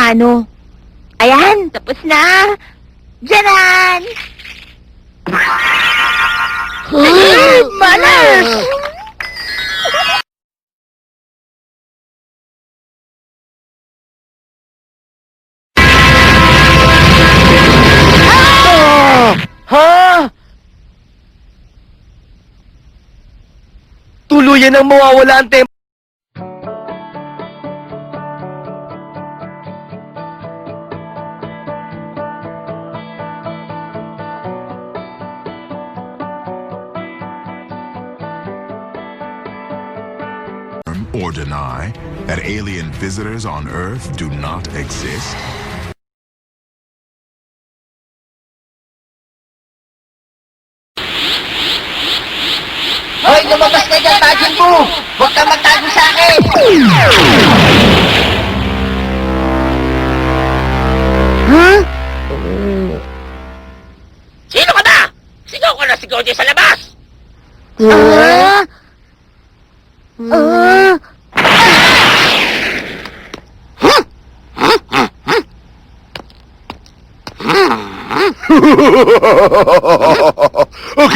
mano. Ayan, tapos na. Diyanan! Malas! Ha? Tuluyan ang mawawala ang tempo. Or deny that alien visitors on Earth do not exist? Hoy, lumabas ka dyan, Majin Buu! Huwag kang magtago sa akin! Huh? Sino ka ba? Sigaw ka na sigaw dyan sa labas!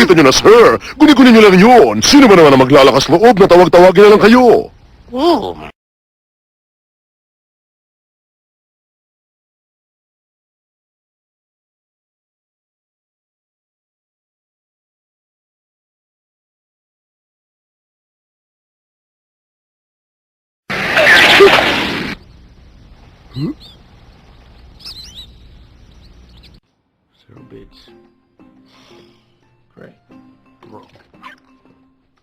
Kita nyo na, sir. Guni-guni nyo lang yun. Sino ba naman ang maglalakas loob na tawag-tawagin na lang kayo? Zero bits. Great. Bro.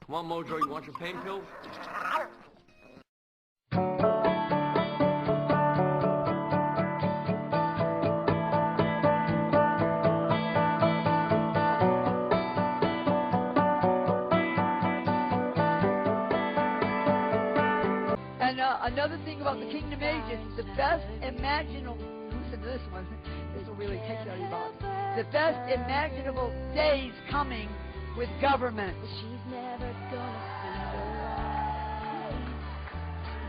Come on, Mojo, you want your pain pills? And another thing about the Kingdom Age is the best imaginable, listen to this one, this will really take you out of your body. The best imaginable days coming with government. She's never gonna see the light,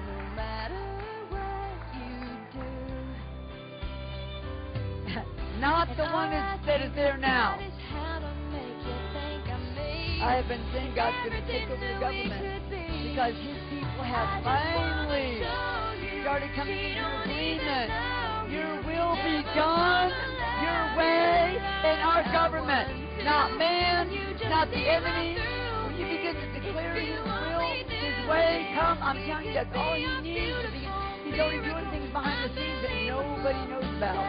no matter what you do. Not the one that is there now. That is how to make you think I made. I have been saying God's going to take over the government because His people have finally started coming into agreement. Your will be done, your way, in our government. Not man, not the enemy. When you begin to declare His will, His way, come, I'm telling you, that's all He needs to be. He's already doing things behind the scenes that nobody knows about.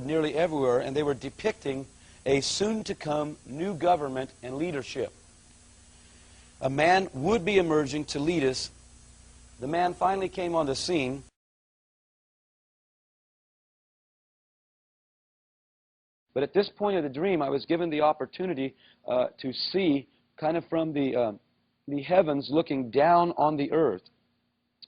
Nearly everywhere, and they were depicting a soon-to-come new government and leadership. A man would be emerging to lead us. The man finally came on the scene. But at this point of the dream, I was given the opportunity to see kind of from the heavens looking down on the earth.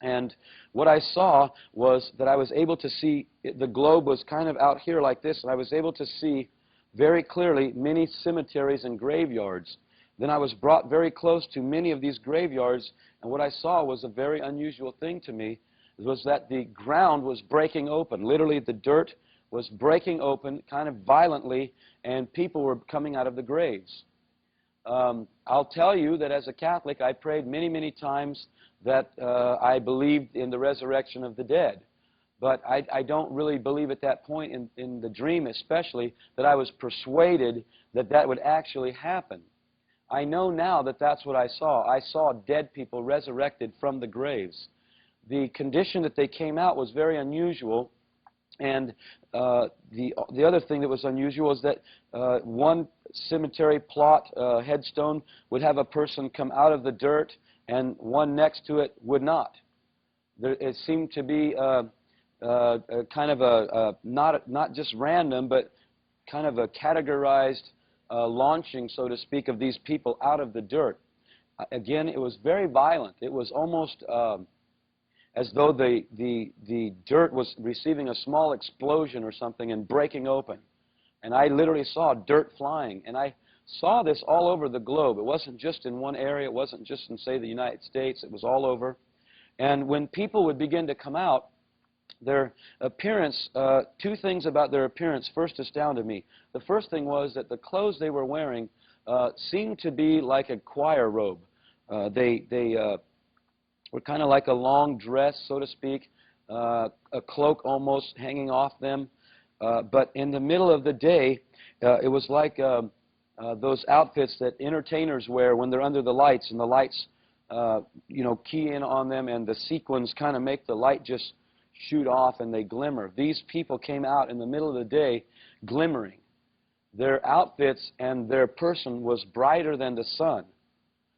And what I saw was that I was able to see, the globe was kind of out here like this, and I was able to see very clearly many cemeteries and graveyards. Then I was brought very close to many of these graveyards, and what I saw was a very unusual thing to me, was that the ground was breaking open. Literally, the dirt was breaking open kind of violently, and people were coming out of the graves. I'll tell you that as a Catholic, I prayed many, many times that I believed in the resurrection of the dead. But I don't really believe at that point, in the dream especially, that I was persuaded that that would actually happen. I know now that that's what I saw. I saw dead people resurrected from the graves. The condition that they came out was very unusual. And the other thing that was unusual is that one cemetery plot headstone would have a person come out of the dirt, and one next to it would not. It seemed to be kind of a not just random, but kind of a categorized launching, so to speak, of these people out of the dirt. Again, it was very violent. It was almost as though the dirt was receiving a small explosion or something and breaking open. And I literally saw dirt flying. And I saw this all over the globe. It wasn't just in one area. It wasn't just in, say, the United States. It was all over. And when people would begin to come out, Their appearance, two things about their appearance first astounded me. The first thing was that the clothes they were wearing seemed to be like a choir robe. They were kind of like a long dress, so to speak, a cloak almost hanging off them. But in the middle of the day, it was like those outfits that entertainers wear when they're under the lights, and the lights, key in on them, and the sequins kind of make the light just shoot off and they glimmer. These people came out in the middle of the day glimmering. Their outfits and their person was brighter than the sun.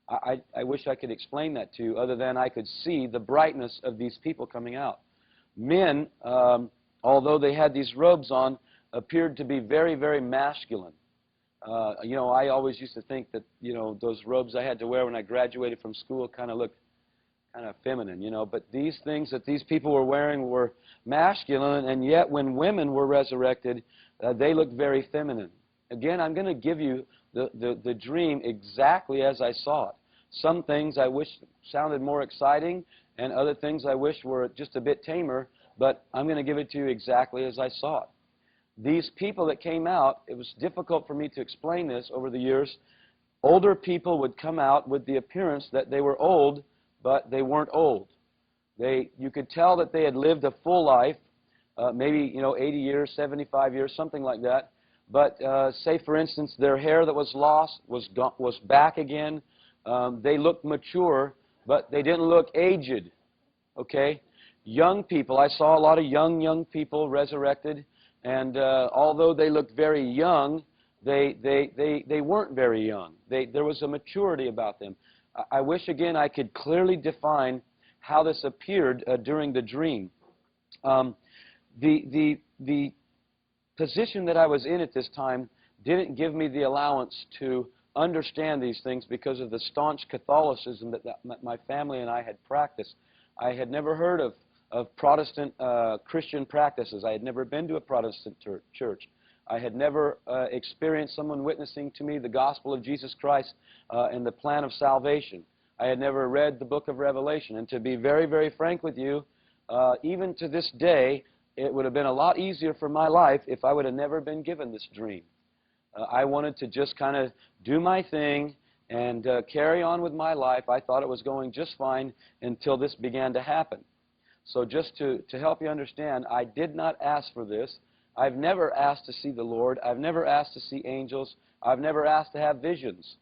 I wish I could explain that to you, other than I could see the brightness of these people coming out. Men, although they had these robes on, appeared to be very, very masculine. I always used to think that, those robes I had to wear when I graduated from school kind of looked kind of feminine, But these things that these people were wearing were masculine, and yet when women were resurrected, they looked very feminine. Again, I'm going to give you the dream exactly as I saw it. Some things I wish sounded more exciting, and other things I wish were just a bit tamer, but I'm going to give it to you exactly as I saw it. These people that came out, it was difficult for me to explain this over the years. Older people would come out with the appearance that they were old, but they weren't old. You could tell that they had lived a full life, maybe 80 years, 75 years, something like that. But say, for instance, their hair that was lost was back again. They looked mature, but they didn't look aged. Okay? Young people, I saw a lot of young people resurrected, and although they looked very young, they weren't very young. There was a maturity about them. I wish, again, I could clearly define how this appeared during the dream. The position that I was in at this time didn't give me the allowance to understand these things because of the staunch Catholicism that my family and I had practiced. I had never heard of Protestant Christian practices. I had never been to a Protestant church. I had never experienced someone witnessing to me the gospel of Jesus Christ and the plan of salvation. I had never read the book of Revelation. And to be very, very frank with you, even to this day, it would have been a lot easier for my life if I would have never been given this dream. I wanted to just kind of do my thing and carry on with my life. I thought it was going just fine until this began to happen. So just to help you understand, I did not ask for this. I've never asked to see the Lord. I've never asked to see angels. I've never asked to have visions.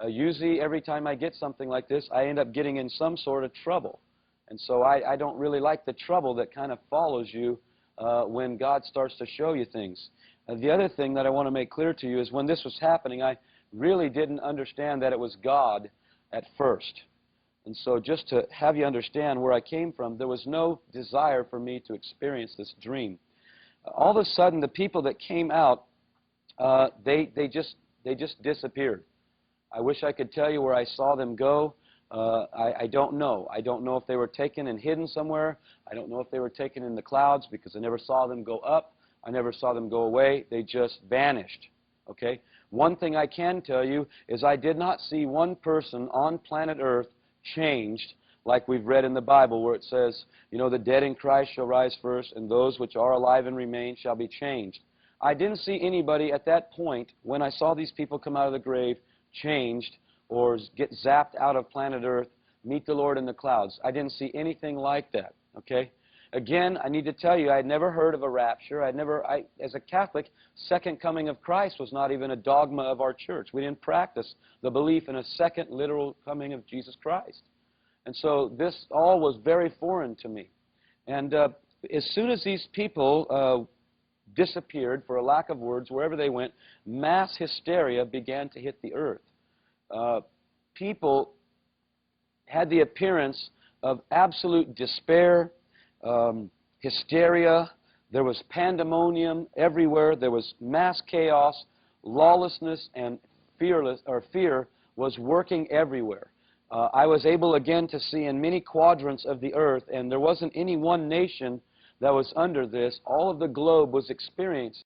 Usually every time I get something like this, I end up getting in some sort of trouble. And so I don't really like the trouble that kind of follows you when God starts to show you things. The other thing that I want to make clear to you is when this was happening, I really didn't understand that it was God at first. And so just to have you understand where I came from, there was no desire for me to experience this dream. All of a sudden, the people that came out, they just disappeared. I wish I could tell you where I saw them go. I don't know. I don't know if they were taken and hidden somewhere. I don't know if they were taken in the clouds because I never saw them go up. I never saw them go away. They just vanished. Okay? One thing I can tell you is I did not see one person on planet Earth changed like we've read in the Bible where it says, the dead in Christ shall rise first, and those which are alive and remain shall be changed. I didn't see anybody at that point, when I saw these people come out of the grave, changed or get zapped out of planet Earth, meet the Lord in the clouds. I didn't see anything like that, okay? Again, I need to tell you, I had never heard of a rapture. As a Catholic, second coming of Christ was not even a dogma of our church. We didn't practice the belief in a second literal coming of Jesus Christ. And so this all was very foreign to me. And as soon as these people disappeared, for a lack of words, wherever they went, mass hysteria began to hit the earth. People had the appearance of absolute despair, hysteria. There was pandemonium everywhere. There was mass chaos. Lawlessness and fear was working everywhere. I was able again to see in many quadrants of the earth, and there wasn't any one nation that was under this. All of the globe was experiencing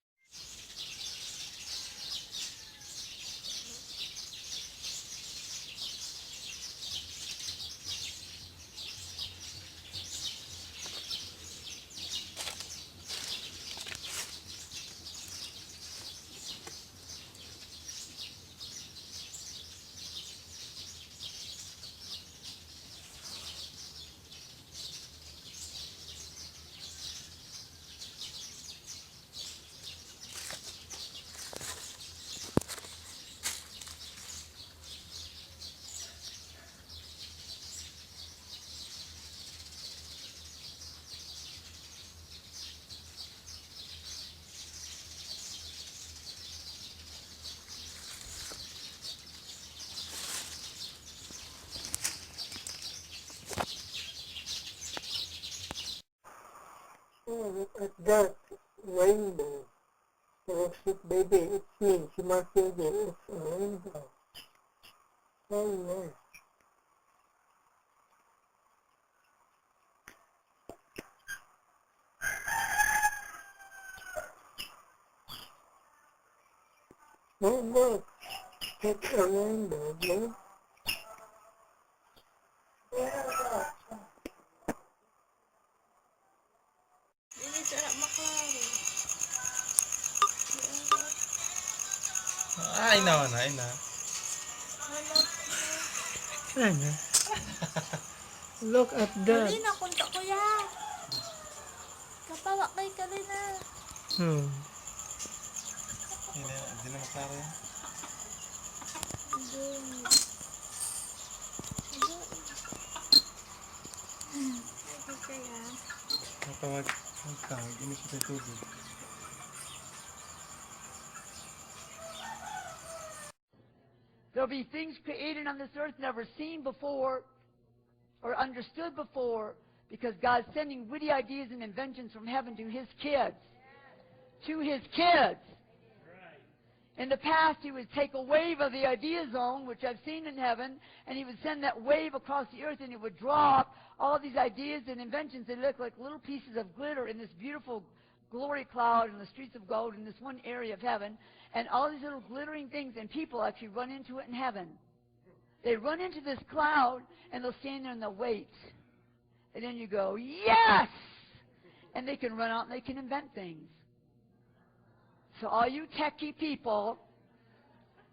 at that rainbow. Electric baby, it's me, si Marquez, it's a rainbow. Oh yes. Oh look, it's a rainbow, yeah? Ay na, ay na. Ano? Look at that. Kalina, kunta ko ya. Kapawa kay Kalina. Hindi na maklaro yan. Matawag ka, ginis ito tubig. There'll be things created on this earth never seen before or understood before because God's sending witty ideas and inventions from heaven to His kids. To His kids. In the past, He would take a wave of the idea zone, which I've seen in heaven, and He would send that wave across the earth, and it would drop all these ideas and inventions that look like little pieces of glitter in this beautiful glory cloud in the streets of gold in this one area of heaven, and all these little glittering things, and people actually run into it in heaven. They run into this cloud, and they'll stand there and they'll wait. And then you go, yes! And they can run out and they can invent things. So all you techie people,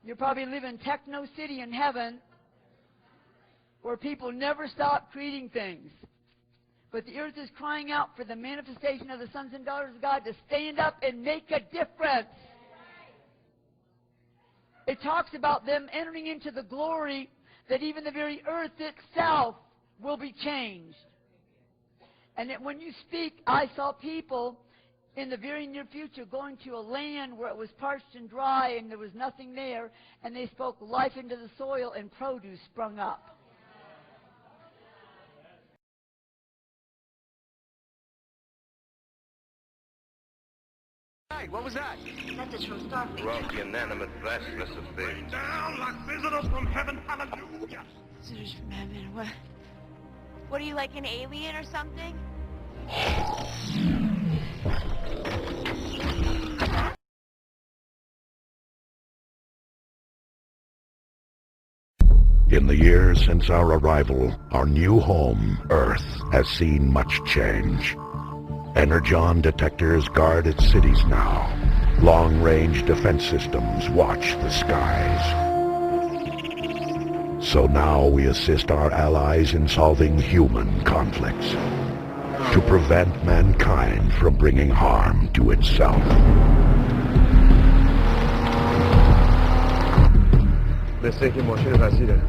you probably live in Techno City in heaven, where people never stop creating things. But the earth is crying out for the manifestation of the sons and daughters of God to stand up and make a difference. It talks about them entering into the glory that even the very earth itself will be changed. And that when you speak, I saw people in the very near future going to a land where it was parched and dry and there was nothing there, and they spoke life into the soil and produce sprung up. Hey, what was that? Message from Starfleet. Throughout the inanimate vastness of things. Down like visitors from heaven, hallelujah. Visitors from heaven, what? What are you, like an alien or something? In the years since our arrival, our new home, Earth, has seen much change. Energon detectors guard its cities now. Long-range defense systems watch the skies. So now we assist our allies in solving human conflicts, to prevent mankind from bringing harm to itself. Laissez mon cher Vasile.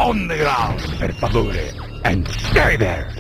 On the ground, per favore, and stay there!